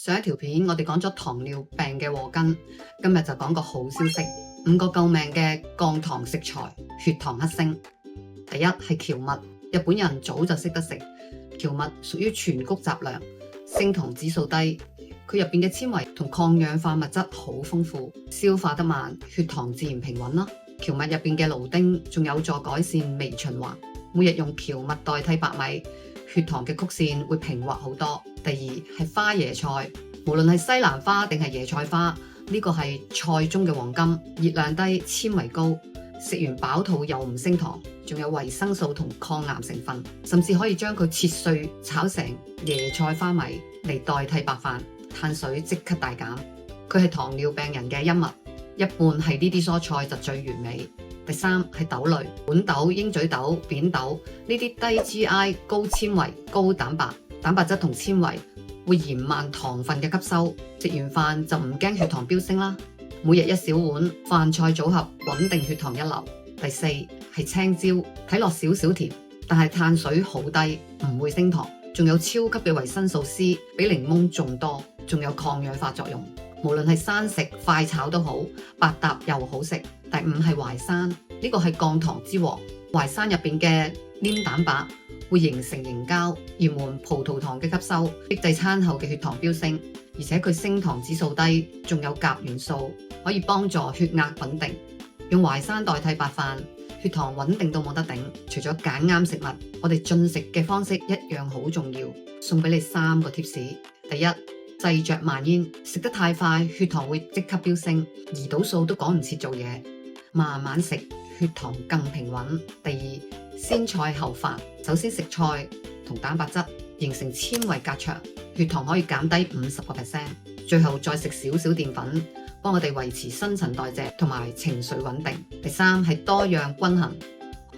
上一條片我哋講咗糖尿病嘅禍根，今日就講個好消息，5個救命嘅降糖食材，血糖克星。第一係蕎麥，日本人早就識得食蕎麥，屬於全穀雜糧，升糖指數低，佢入邊嘅纖維同抗氧化物質好豐富，消化得慢，血糖自然平穩啦。蕎麥入邊嘅蘆丁仲有助改善微循環，每日用蕎麥代替白米，血糖嘅曲線會平滑好多。第二係花椰菜，無論係西蘭花定係椰菜花，呢個係菜中嘅黃金，熱量低，纖維高，食完飽肚又唔升糖，仲有維生素同抗癌成分，甚至可以將佢切碎炒成椰菜花米嚟代替白飯，碳水即刻大減。佢係糖尿病人嘅恩物，一半係呢啲蔬菜就最完美。第三係豆類，豌豆、鷹嘴豆、扁豆呢啲低 GI、高纖維、高蛋白，蛋白質同纖維會延慢糖分嘅吸收，食完飯就唔驚血糖飆升啦。每日一小碗飯菜組合，穩定血糖一流。第四係青椒，睇落少少甜，但係碳水好低，唔會升糖，仲有超級嘅維生素 C， 比檸檬仲多，仲有抗氧化作用。無論係生食、快炒都好，百搭又好食。第五係淮山，呢個係降糖之王。淮山入邊嘅黏蛋白會形成凝膠，延緩葡萄糖嘅吸收，抑制餐後嘅血糖飆升。而且佢升糖指數低，仲有鉀元素，可以幫助血壓穩定。用淮山代替白飯，血糖穩定到冇得頂。除咗揀啱食物，我哋進食嘅方式一樣好重要。送俾你3個貼士：第一，細嚼慢咽，食得太快，血糖會即刻飆升，胰島素都趕唔切做嘢。慢慢食，血糖更平穩。第二，先菜後飯，首先食菜同蛋白質，形成纖維隔牆，血糖可以減低50%。最後再食少少澱粉，幫我哋維持新陳代謝同埋情緒穩定。第三係多樣均衡，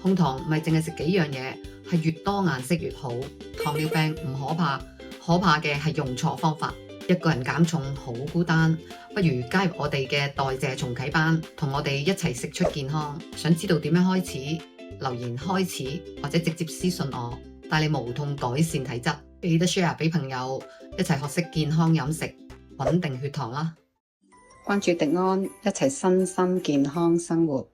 控糖唔係淨係食幾樣嘢，係越多顏色越好。糖尿病唔可怕，可怕嘅係用錯方法。一個人減重好孤單，不如加入我哋嘅代謝重啟班，同我哋一齊食出健康。想知道點樣開始？留言開始或者直接私信我，帶你無痛改善體質。記得 share 俾朋友，一齊學識健康飲食，穩定血糖啦！關注迪安，一齊身心健康生活。